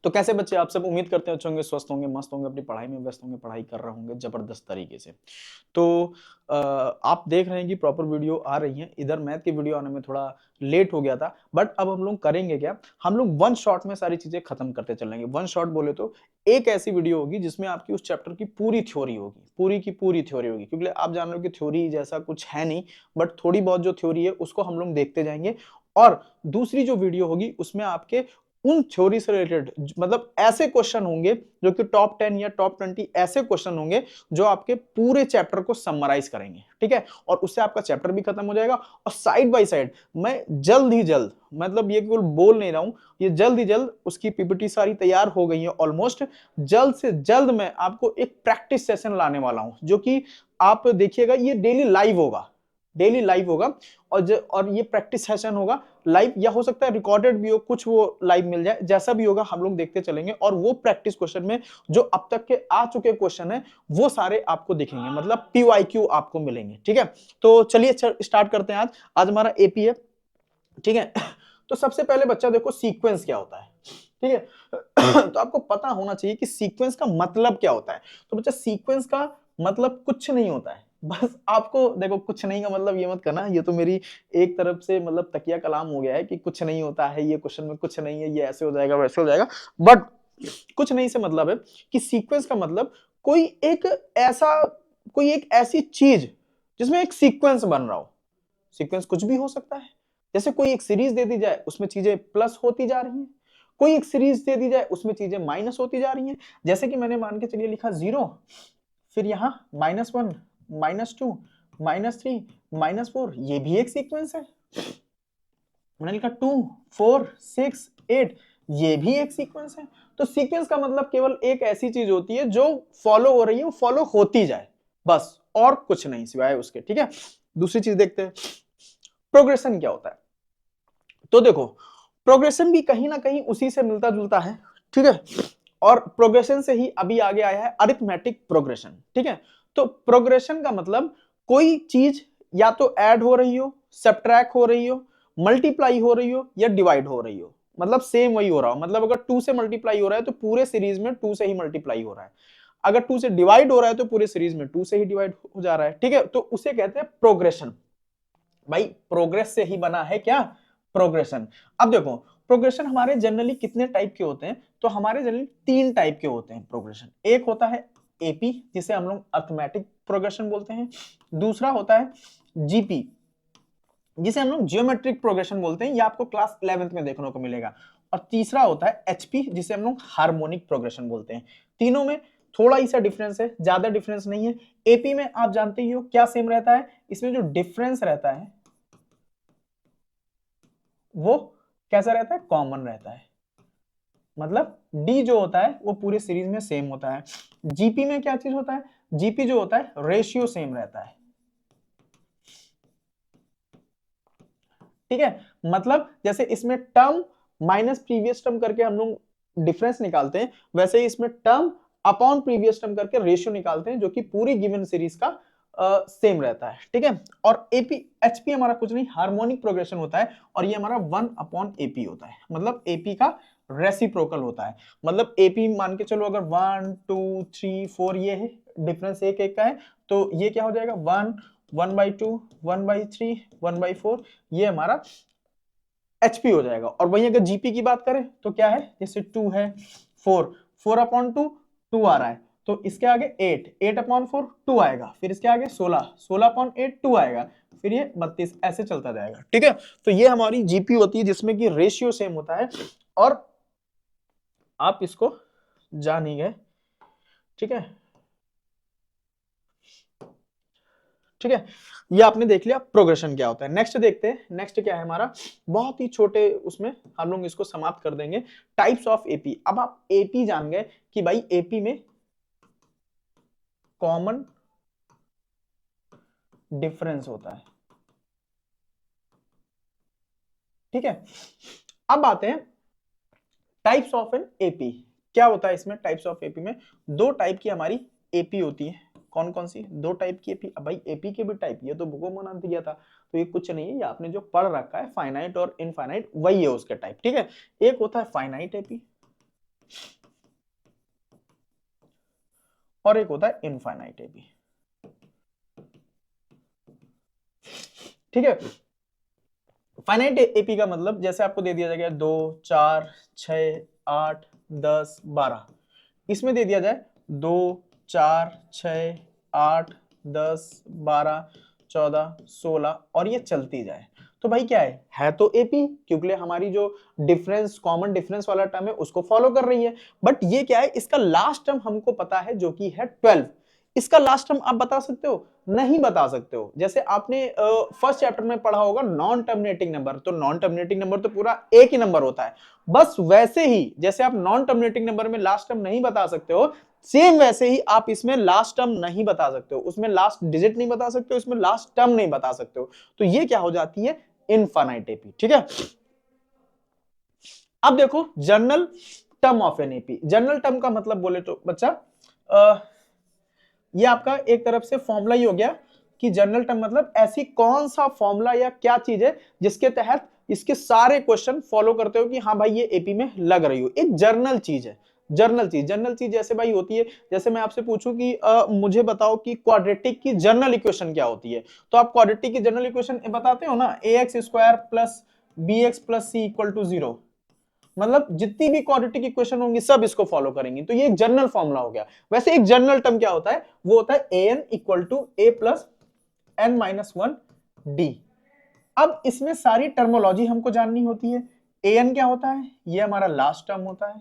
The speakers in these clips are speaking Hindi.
तो कैसे बच्चे, आप सब उम्मीद करते हैं अच्छे होंगे, स्वस्थ होंगे, मस्त होंगे, अपनी पढ़ाई में व्यस्त होंगे, पढ़ाई कर रहे होंगे जबरदस्त तरीके से। तो आप देख रहे हैं कि प्रॉपर वीडियो आ रही है। इधर मैथ की वीडियो आने में थोड़ा लेट हो गया था, बट अब हम लोग करेंगे क्या, हम लोग वन शॉट में सारी चीजें खत्म करते चलेंगे। वन शॉट बोले तो एक ऐसी वीडियो होगी जिसमें आपकी उस चैप्टर की पूरी थ्योरी होगी, पूरी की पूरी थ्योरी होगी, क्योंकि आप जान रहे हो कि थ्योरी जैसा कुछ है नहीं, बट थोड़ी बहुत जो थ्योरी है उसको हम लोग देखते जाएंगे। और दूसरी जो वीडियो होगी उसमें आपके उन थ्योरी से रिलेटेड मतलब ऐसे क्वेश्चन होंगे जो कि टॉप 10 या टॉप 20 ऐसे क्वेश्चन होंगे जो आपके पूरे चैप्टर को समराइज करेंगे, ठीक है। और उससे आपका चैप्टर भी खत्म हो जाएगा। और साइड बाय साइड मैं जल्द ही जल्द, मतलब ये केवल बोल नहीं रहा हूं, ये जल्द ही जल्द उसकी पीपीटी सारी तैयार हो गई है ऑलमोस्ट। जल्द से जल्द मैं आपको एक प्रैक्टिस सेशन लाने वाला हूं, जो कि आप देखिएगा, ये डेली लाइव होगा, डेली लाइव होगा। और ये प्रैक्टिस सेशन होगा लाइव, या हो सकता है रिकॉर्डेड भी हो, कुछ वो लाइव मिल जाए, जैसा भी होगा हम लोग देखते चलेंगे। और वो प्रैक्टिस क्वेश्चन में जो अब तक के आ चुके क्वेश्चन है वो सारे आपको दिखेंगे, मतलब पीवाईक्यू आपको मिलेंगे, ठीक है। तो चलिए स्टार्ट करते हैं। आज आज हमारा एपी है, ठीक है। तो सबसे पहले बच्चा देखो सीक्वेंस क्या होता है, ठीक है। तो आपको पता होना चाहिए कि सीक्वेंस का मतलब क्या होता है। तो बच्चा सीक्वेंस का मतलब कुछ नहीं होता है, बस आपको देखो, कुछ नहीं का मतलब ये मत करना, ये तो मेरी एक तरफ से मतलब तकिया कलाम हो गया है कि कुछ नहीं होता है, ये क्वेश्चन में कुछ नहीं है, ये ऐसे हो जाएगा वैसे हो जाएगा। बट कुछ नहीं से मतलब है कि सीक्वेंस का मतलब कोई एक ऐसा, कोई एक ऐसी चीज जिसमें एक सीक्वेंस बन रहा हो। सीक्वेंस कुछ भी हो सकता है, जैसे कोई एक सीरीज दे दी जाए उसमें चीजें प्लस होती जा रही हैं, कोई एक सीरीज दे दी जाए उसमें चीजें माइनस होती जा रही हैं। जैसे कि मैंने मान के चलिए लिखा 0, फिर यहां -1, -2, -3, -4, ये भी एक सीक्वेंस है। मैंने लिखा 2, 4, 6, 8, ये भी एक सीक्वेंस है। तो सीक्वेंस का मतलब केवल एक ऐसी चीज होती है जो फॉलो हो रही है, वो फॉलो होती जाए, बस, और कुछ नहीं सिवाय उसके, ठीक है। दूसरी चीज देखते हैं, प्रोग्रेशन क्या होता है। तो देखो, प्रोग्रेशन भी कहीं ना कहीं उसी से मिलता जुलता है, ठीक है। और प्रोग्रेशन से ही अभी आगे आया है अरिथमेटिक प्रोग्रेशन, ठीक है। तो प्रोग्रेशन का मतलब कोई चीज या तो ऐड हो रही हो, सब्ट्रैक्ट हो रही हो, मल्टीप्लाई हो रही हो, या डिवाइड हो रही हो, मतलब सेम वही हो रहा हो। मतलब अगर 2 से मल्टीप्लाई हो रहा है तो पूरे सीरीज में 2 से ही मल्टीप्लाई हो रहा है, अगर 2 से डिवाइड हो रहा है तो पूरे सीरीज में 2 से ही डिवाइड हो जा रहा है, ठीक है। तो उसे कहते हैं प्रोग्रेशन। भाई प्रोग्रेस से ही बना है क्या, प्रोग्रेशन। अब देखो, प्रोग्रेशन हमारे जनरली कितने टाइप के होते हैं, तो हमारे जनरली 3 टाइप के होते हैं प्रोग्रेशन। एक होता है एपी, जिसे हम लोग अर्थमेटिक प्रोग्रेशन बोलते हैं। दूसरा होता है जीपी, जिसे हम लोग जियोमेट्रिक प्रोग्रेशन बोलते हैं, ये आपको क्लास 11th में देखने को मिलेगा। और तीसरा होता है एचपी, जिसे हम लोग हार्मोनिक प्रोग्रेशन बोलते हैं। तीनों में थोड़ा ही सा डिफरेंस है, ज्यादा डिफरेंस नहीं है। एपी में आप जानते ही हो क्या सेम रहता है, इसमें जो डिफरेंस रहता है वो कैसा रहता है, कॉमन रहता है। मतलब डी जो होता है वो पूरे सीरीज में सेम होता है। जीपी में क्या चीज होता है, जीपी जो होता है रेशियो सेम रहता है, ठीक है। मतलब जैसे इसमें टर्म माइनस प्रीवियस टर्म करके हम लोग डिफरेंस निकालते हैं, वैसे ही इसमें टर्म अपॉन प्रीवियस टर्म करके रेशियो निकालते हैं, जो कि पूरी गिवन सीरीज का सेम रहता है, ठीक है। और एपी एचपी हमारा कुछ नहीं, हार्मोनिक प्रोग्रेशन होता है, और ये हमारा 1/AP होता है, मतलब एपी का रेसिप्रोकल होता है। मतलब एपी मान के चलो, अगर 1 2 3 4 ये है, डिफरेंस एक एक का है, तो ये क्या हो जाएगा 1, 1/2, 1/3, 1/4, ये हमारा एचपी हो जाएगा। और वहीं अगर जीपी की बात करें तो क्या है, जैसे 2 है, 4, 4/2, 2 आ रहा है, तो इसके आगे 8, 8/4, 2 आएगा, फिर इसके आगे 16, 16/8, 2 आएगा, फिर ये 32, ऐसे चलता जाएगा, ठीक है। तो ये हमारी जीपी होती है, जिसमें कि रेशियो सेम होता है। और आप इसको जान ही गए, ठीक है, ठीक है। ये आपने देख लिया प्रोग्रेशन क्या होता है। नेक्स्ट देखते हैं, नेक्स्ट क्या है हमारा, बहुत ही छोटे उसमें हम लोग इसको समाप्त कर देंगे, टाइप्स ऑफ एपी। अब आप एपी जान गए कि भाई एपी में कॉमन डिफरेंस होता है, ठीक है। अब आते हैं टाइप्स ऑफ एन एपी। क्या होता है इसमें टाइप्स ऑफ एपी में, दो टाइप की हमारी एपी होती है। कौन कौन सी दो टाइप की एपी, अब भाई एपी के भी टाइप, ये तो बुको में बना दिया था, तो ये कुछ नहीं है, ये आपने जो पढ़ रखा है फाइनाइट और इनफाइनाइट, वही है उसके टाइप, ठीक है। एक होता है फाइनाइट एपी, और एक होता है इनफाइनाइट एपी। ठीक है, फाइनाइट एपी का मतलब जैसे आपको दे दिया जाएगा 2 4 6 8 10 12, इसमें दे दिया जाए 2 4 6 8 10 12 14 16 और ये चलती जाए, तो भाई क्या है तो एपी, क्योंकि हमारी जो डिफरेंस, कॉमन डिफरेंस वाला टर्म है उसको फॉलो कर रही है। बट ये क्या है, इसका लास्ट टर्म हमको पता है जो कि है 12। इसका लास्ट टर्म आप बता सकते हो? नहीं बता सकते हो। जैसे आपने फर्स्ट चैप्टर में पढ़ा होगा नॉन टर्मिनेटिंग नंबर, तो नॉन टर्मिनेटिंग नंबर तो पूरा एक ही नंबर होता है। बस वैसे ही जैसे आप नॉन टर्मिनेटिंग नंबर में लास्ट टर्म नहीं बता सकते हो, सेम वैसे ही आप इसमें लास्ट टर्म नहीं बता सकते हो, उसमें लास्ट डिजिट नहीं बता सकते हो, इसमें लास्ट टर्म नहीं बता सकते हो। तो ये क्या हो जाती है, इनफाइनाइट एपी। ठीक है, अब देखो general term of an AP. General term का मतलब बोले तो बच्चा ये आपका एक तरफ से फॉर्मूला ही हो गया कि जनरल टर्म मतलब ऐसी कौन सा फॉर्मूला या क्या चीज है जिसके तहत इसके सारे क्वेश्चन फॉलो करते हो कि हाँ भाई ये एपी में लग रही हो। एक जर्नल चीज है, जर्नल चीज जैसे भाई होती है, जैसे मैं आपसे पूछूं कि मुझे बताओ कि क्वाड्रेटिक की जनरल इक्वेशन क्या होती है, तो आप क्वाड्रेटिक की जनरल इक्वेशन बताते हो ना, ax² plus bx plus C equal to 0। मतलब जितनी भी क्वाड्रेटिक इक्वेशन होंगी सब इसको फॉलो करेंगी, तो ये एक जनरल फॉर्मूला हो गया। वैसे एक जनरल टर्म क्या होता है, वो होता है an equal to a plus n minus 1 D. अब इसमें सारी टर्मोलॉजी हमको जाननी होती है। an क्या होता है, ये हमारा लास्ट टर्म होता है।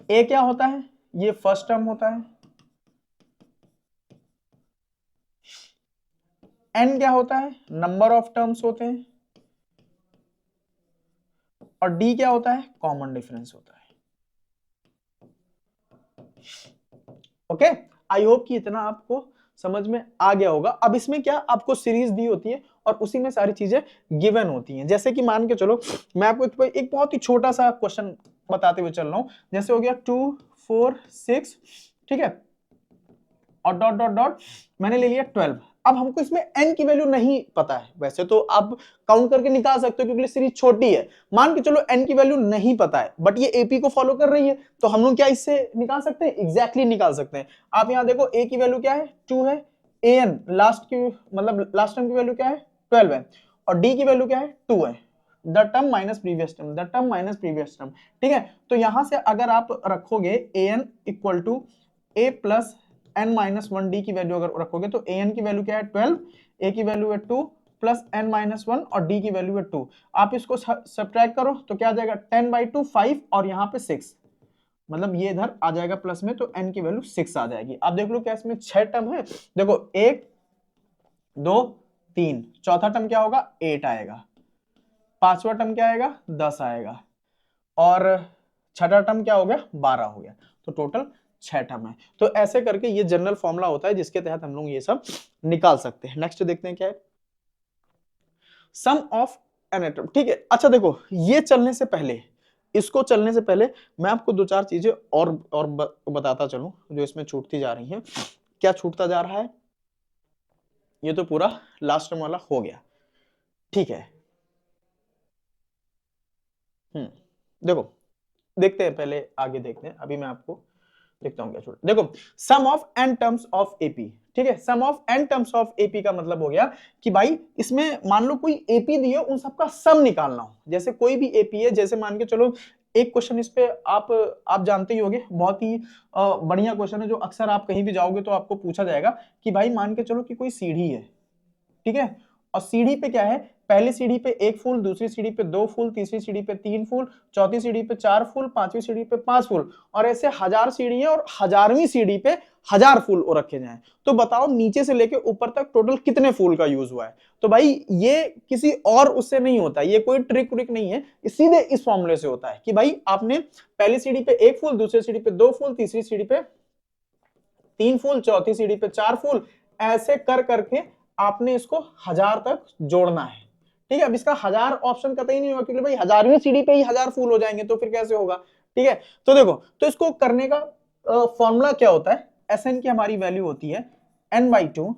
a क्या होता है, ये फर्स्ट टर्म होता है। n क्या होता है, नंबर ऑफ टर्म्स होते हैं। और d क्या होता है, कॉमन डिफरेंस होता है। ओके, आई होप कि इतना आपको समझ में आ गया होगा। अब इसमें क्या आपको सीरीज दी होती है और उसी में सारी चीजें गिवन होती हैं। जैसे कि मान के चलो मैं आपको एक बहुत ही छोटा सा क्वेश्चन बताते हुए चल रहा हूं। जैसे हो गया 2 4 6, ठीक है, और डॉट डॉट डॉट मैंने ले लिया 12। अब हमको इसमें n की वैल्यू नहीं पता है, वैसे तो आप काउंट करके निकाल सकते हो क्योंकि सीरीज छोटी है। मान के चलो n की वैल्यू नहीं पता है बट ये एपी को फॉलो कर रही है, तो हम लोग क्या इससे निकाल सकते हैं, एग्जैक्टली निकाल सकते हैं। आप यहां देखो a की वैल्यू क्या है, 2 है, an लास्ट की मतलब लास्ट टर्म की वैल्यू क्या है, 12 है, और d की वैल्यू क्या है, 2 है। The term minus previous term, the term minus previous term. ठीक है, तो यहां से अगर आप रखोगे an equal to a plus n minus 1 D की वैल्यू अगर रखोगे तो an की वैल्यू क्या है 12, a की वैल्यू है 2 प्लस n माइनस 1 और d की वैल्यू है 2। आप इसको सब्ट्रैक्ट करो तो क्या आ जाएगा 10/2 5 और यहाँ पे 6, मतलब ये इधर आ जाएगा प्लस में, तो n की वैल्यू 6 आ जाएगी। आप देख लो क्या इसमें 6 टर्म है, देखो 1 2 3, चौथा टर्म क्या होगा 8 आएगा, पांचवा टर्म क्या आएगा 10 आएगा, और छठा टर्म क्या हो गया 12 हो गया, तो टोटल 6 टर्म है। तो ऐसे करके ये जनरल फॉर्मूला होता है जिसके तहत हम लोग ये सब निकाल सकते हैं। नेक्स्ट देखते हैं क्या है, सम ऑफ एन एटम। ठीक है, अच्छा देखो ये चलने से पहले, इसको चलने से पहले मैं आपको दो चार चीजें और बताता चलूं जो इसमें छूटती जा रही हैं। क्या छूटता जा रहा है, ये तो पूरा लास्ट टर्म वाला हो गया, ठीक है। देखो देखते हैं, पहले आगे देखते हैं, अभी मैं आपको देखता हूं क्या छोड़। देखो sum of n terms of AP, ठीक है, sum of n terms of AP का मतलब हो गया कि भाई इसमें मान लो कोई एपी दिए, उन सबका सम निकालना हो। जैसे कोई भी एपी है, जैसे मान के चलो एक क्वेश्चन इस पे आप जानते ही होंगे, बहुत ही बढ़िया क्वेश्चन है जो अक्सर आप कहीं भी जाओगे तो आपको पूछा जाएगा कि भाई मान के चलो कि कोई सीढ़ी है, ठीक है, और सीढ़ी पे क्या है, पहली सीढ़ी पे एक फूल, दूसरी सीढ़ी पे दो फूल, तीसरी सीढ़ी पे तीन फूल, चौथी सीढ़ी पे चार फूल, पांचवी सीढ़ी पे पांच फूल, और ऐसे 1000 सीढ़ी है और 1000वीं सीढ़ी पे 1000 फूल रखे जाएं। तो बताओ नीचे से लेके ऊपर तक टोटल कितने फूल का यूज हुआ है। तो भाई ये किसी और उससे नहीं होता, ये कोई ट्रिक व्रिक नहीं है, सीधे इस फॉर्मूले से होता है कि भाई आपने पहली सीढ़ी पे एक फूल, दूसरी सीढ़ी पे दो फूल, तीसरी सीढ़ी पे तीन फूल, चौथी सीढ़ी पे चार फूल, ऐसे कर करके आपने इसको 1000 तक जोड़ना है। ठीक है, अब इसका 1000 ऑप्शन कतई नहीं होगा क्योंकि भाई 1000वीं सीढ़ी पे ही 1000 फूल हो जाएंगे, तो फिर कैसे होगा। ठीक है, तो देखो, तो इसको करने का फॉर्मूला क्या होता है, Sn की हमारी वैल्यू होती है n/2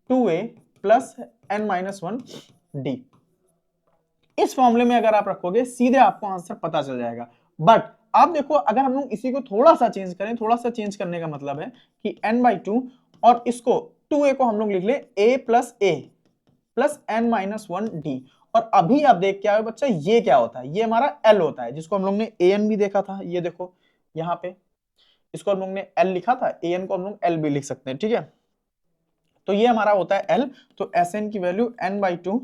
2a plus n-1 d। इस फॉर्मूले में अगर आप रखोगे सीधे आपको आंसर पता चल जाएगा। बट आप देखो अगर हम लोग इसी को थोड़ा सा चेंज करें, थोड़ा सा चेंज करने का मतलब है कि n/2 और इसको 2a को हम लोग लिख ले a plus a plus n-1d। और अभी आप देख क्या है बच्चा, ये क्या होता है, ये हमारा l होता है, जिसको हम लोग ने an भी देखा था। ये देखो यहाँ पे इसको हम लोग ने l लिखा था, an को हम लोग l भी लिख सकते हैं, ठीक है। तो ये हमारा होता है l, तो Sn की value n/2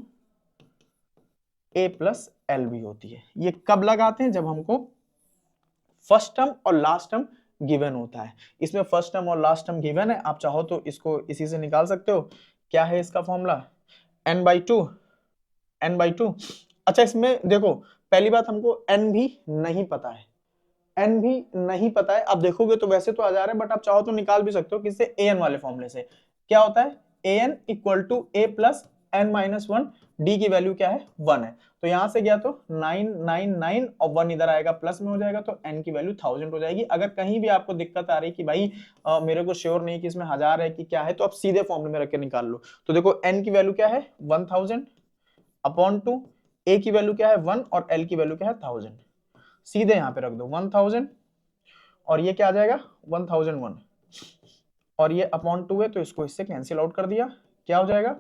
a plus L भी होती है। ये कब लगाते हैं, जब हमको फर्स्ट टर्म और लास्ट टर्म गिवन होता है। इसमें फर्स्ट टर्म और लास्ट टर्म गिवन है, आप चाहो तो इसको इसी से निकाल सकते हो। क्या है इसका फॉर्मूला, n/2 n/2। अच्छा इसमें देखो पहली बात हमको n भी नहीं पता है, n भी नहीं पता है। आप देखोगे तो वैसे तो आ जा रहा है, बट आप चाहो तो निकाल भी सकते हो किससे, an वाले फॉर्मूले से। क्या होता है, an equal to a plus n-1, d की वैल्यू क्या है 1 है। तो यहां से गया तो 999 और 1 इधर आएगा प्लस में हो जाएगा, तो n की वैल्यू 1000 हो जाएगी। अगर कहीं भी आपको दिक्कत आ रही कि भाई मेरे को श्योर नहीं कि इसमें 1000 है कि क्या है, तो आप सीधे फॉर्मूले में रख के निकाल लो। तो देखो n की वैल्यू क्या है 1000 अपॉन 2, a की वैल्यू क्या है 1 और l की वैल्यू क्या है 1000। सीधे यहाँ पे रख दो 1000 और ये क्या आ जाएगा 1001 और ये अपॉन 2 है, तो इसको इससे कैंसिल आउट कर दिया। क्या हो जाएगा,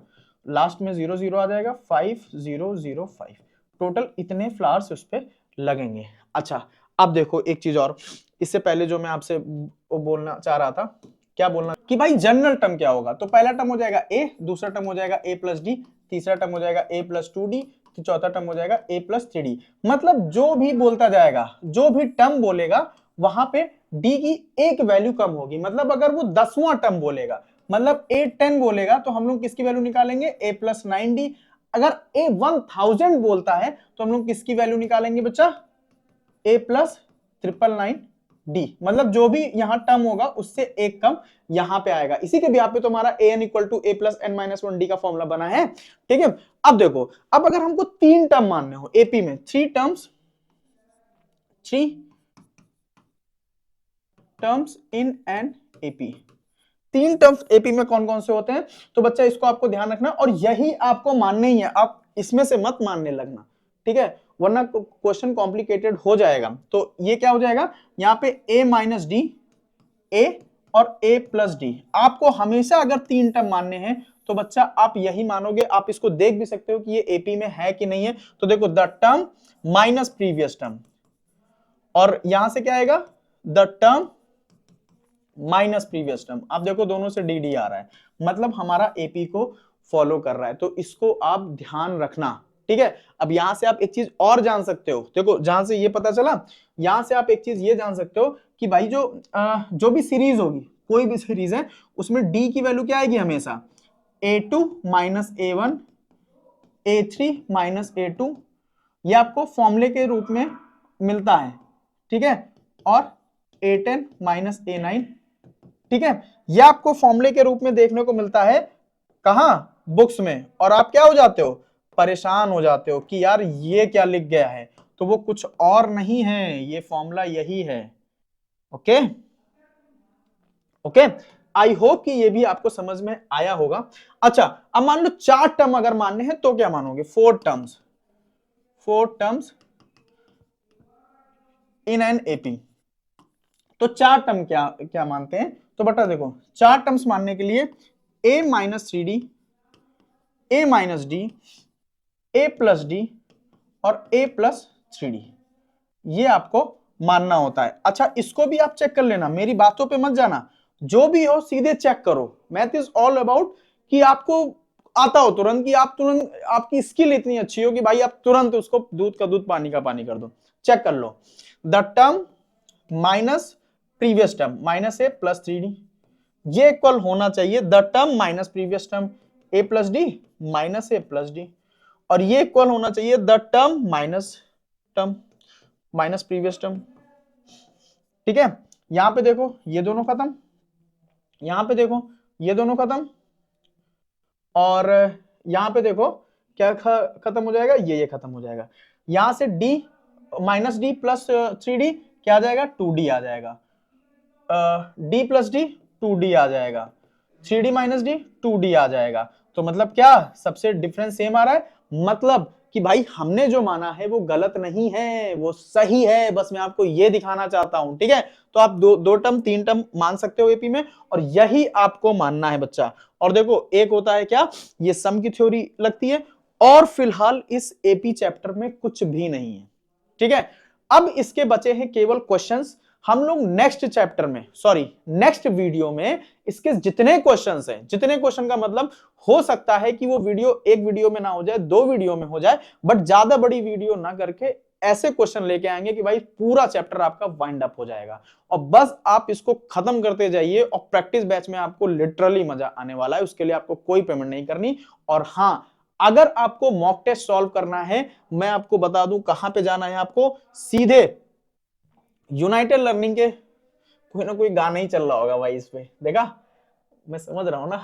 लास्ट में 0 0 आ जाएगा, 5005। टोटल इतने फ्लावर्स उस पे लगेंगे। अच्छा अब देखो एक चीज और, इससे पहले जो मैं आपसे बोलना चाह रहा था, क्या बोलना कि भाई जनरल टर्म क्या होगा। तो पहला टर्म हो जाएगा a, दूसरा टर्म हो जाएगा a प्लस डी, तीसरा टर्म हो जाएगा a प्लस 2d, तो चौथा टर्म हो जाएगा a प्लस 3d। मतलब जो भी बोलता जाएगा, जो भी टर्म बोलेगा वहां पे d की एक वैल्यू कम होगी। मतलब अगर वो 10वां टर्म बोलेगा, मतलब a 10 बोलेगा, तो हम लोग किसकी वैल्यू निकालेंगे a प्लस 9d। अगर a 1000 बोलता है तो हम लोग किसकी वैल्यू निकालेंगे बच्चा, a प्लस 999d। मतलब जो भी यहां टर्म होगा उससे एक कम यहां पे आएगा। इसी के ब्याह पे तो हमारा an equal to a plus n-1d का फॉर्मूला बना है, ठीक है। अब देखो, अब अगर हमको 3 टर्म मानने हो एपी में, 3 terms in an AP, 3 terms AP में कौन कौन से होते हैं, तो बच्चा इसको आपको ध्यान रखना और यही आपको मानने ही है। आप इसमें से मत मानने लगना, ठीक है, वरना क्वेश्चन कॉम्प्लिकेटेड हो जाएगा। तो ये क्या हो जाएगा, यहाँ पे a माइनस डी, a और a प्लस डी। आपको हमेशा अगर 3 टर्म मानने हैं तो बच्चा आप यही मानोगे। आप इसको देख भी सकते हो कि ये एपी में है कि नहीं है। तो देखो the term minus previous term, और यहां से क्या आएगा, the term minus previous term. आप देखो दोनों से डी डी आ रहा है, मतलब हमारा एपी को फॉलो कर रहा है। तो इसको आप ध्यान रखना, ठीक है। अब यहां से आप एक चीज और जान सकते हो, देखो जहां से ये पता चला, यहां से आप एक चीज ये जान सकते हो कि भाई जो भी सीरीज होगी, कोई भी सीरीज है, उसमें डी की वैल्यू क्या आएगी हमेशा, a2 minus a1, a3 minus a2। ये आपको फॉर्मूले के रूप में मिलता है, ठीक है। और a10 माइनस a9, ठीक है। ये आपको फॉर्मूले के रूप में देखने को मिलता है कहां, बुक्स में। और आप क्या हो जाते हो, परेशान हो जाते हो कि यार ये क्या लिख गया है। तो वो कुछ और नहीं है, ये फॉर्मूला यही है। ओके ओके, आई होप कि ये भी आपको समझ में आया होगा। अच्छा अब मान लो 4 टर्म अगर मानने हैं तो क्या मानोगे, 4 टर्म्स इन एन एपी। तो 4 टर्म क्या क्या मानते हैं, तो बेटा देखो 4 टर्म्स मानने के लिए a minus 3d, a minus D, a plus D और a प्लस 3d, ये आपको मानना होता है। अच्छा इसको भी आप चेक कर लेना, मेरी बातों पे मत जाना, जो भी हो सीधे चेक करो। मैथ इज ऑल अबाउट कि आपको आता हो तुरंत, कि आप तुरंत, आपकी स्किल इतनी अच्छी हो कि भाई आप तुरंत उसको दूध का दूध पानी का पानी कर दो। चेक कर लो, the term minus previous term minus A plus 3d, ये इक्वल होना चाहिए the term minus previous term a plus D minus A plus D, और ये इक्वल होना चाहिए the term minus previous term, ठीक है। यहां पे देखो ये दोनों खत्म, यहां पे देखो ये दोनों खत्म, और यहां पे देखो क्या खत्म हो जाएगा, ये खत्म हो जाएगा। यहां से d minus D plus 3d क्या आ जाएगा, 2d आ जाएगा, d प्लस डी 2d आ जाएगा, 3d माइनस डी 2d आ जाएगा। तो मतलब क्या, सबसे डिफरेंस सेम आ रहा है, मतलब कि भाई हमने जो माना है वो गलत नहीं है, वो सही है, बस मैं आपको ये दिखाना चाहता हूं। ठीक है, तो आप दो टर्म 3 टर्म मान सकते हो एपी में, और यही आपको मानना है बच्चा। और देखो एक होता है क्या, ये सम की थ्योरी लगती है, और फिलहाल इस एपी चैप्टर में कुछ भी नहीं है। ठीक है, अब इसके बचे हैं केवल क्वेश्चंस। हम लोग नेक्स्ट चैप्टर में, सॉरी नेक्स्ट वीडियो में इसके जितने क्वेश्चंस हैं, जितने क्वेश्चन का मतलब हो सकता है कि वो वीडियो एक वीडियो में ना हो जाए, 2 वीडियो में हो जाए, बट ज्यादा बड़ी वीडियो ना करके ऐसे क्वेश्चन लेके आएंगे कि भाई पूरा चैप्टर आपका वाइंड अप हो जाएगा, और बस आप इसको खत्म करते जाइए। और प्रैक्टिस बैच में आपको लिटरली मजा आने वाला है, उसके लिए आपको कोई पेमेंट नहीं करनी। और हाँ, अगर आपको मॉक टेस्ट सॉल्व करना है, मैं आपको बता दूं कहां पे जाना है। आपको सीधे यूनाइटेड लर्निंग के, कोई ना कोई गाना ही चल रहा होगा भाई इस पे, देखा, मैं समझ रहा हूं ना।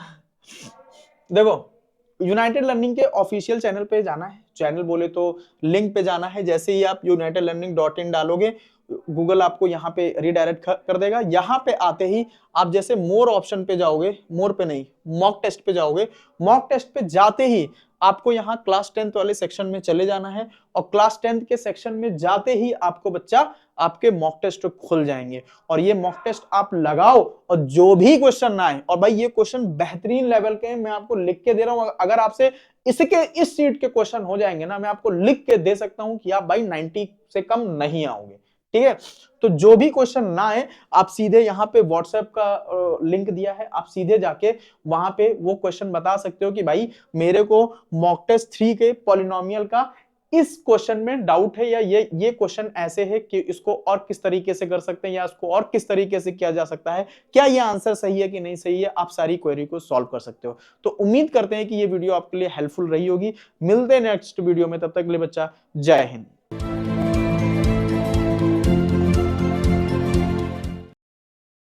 देखो, यूनाइटेड लर्निंग के ऑफिशियल चैनल पे जाना है, चैनल बोले तो लिंक पे जाना है। जैसे ही आप unitedlearning.in डालोगे, गूगल आपको यहाँ पे रिडायरेक्ट कर देगा। यहाँ पे आते ही आप जैसे मोर ऑप्शन पे जाओगे, मोर पे नहीं, मॉक टेस्ट पे जाओगे। मॉक टेस्ट पे जाते ही आपको यहाँ क्लास 10th वाले सेक्शन में चले जाना है, और क्लास 10th के सेक्शन में जाते ही आपको बच्चा आपके मॉक टेस्ट खुल जाएंगे। और ये मॉक टेस्ट आप लगाओ, और जो भी क्वेश्चन ना आए, और भाई ये क्वेश्चन बेहतरीन लेवल के हैं, मैं आपको लिख के दे रहा हूं। अगर आपसे इसके इस सीट के क्वेश्चन हो जाएंगे ना, मैं आपको लिख के दे सकता हूं कि आप भाई 90 से कम नहीं आओगे। ठीक है, तो जो भी क्वेश्चन ना आए, आप सीधे यहाँ पे व्हाट्सएप का लिंक दिया है, आप सीधे जाके वहां पे वो क्वेश्चन बता सकते हो कि भाई मेरे को मॉक टेस्ट 3 के पॉलिनोमियल का इस क्वेश्चन में डाउट है, या ये क्वेश्चन ऐसे है कि इसको और किस तरीके से कर सकते हैं, या इसको और किस तरीके से किया जा सकता है, क्या ये आंसर सही है कि नहीं सही है, आप सारी क्वेरी को सॉल्व कर सकते हो। तो उम्मीद करते हैं कि ये वीडियो आपके लिए हेल्पफुल रही होगी। मिलते हैं नेक्स्ट वीडियो में, तब तक के लिए बच्चा जय हिंद।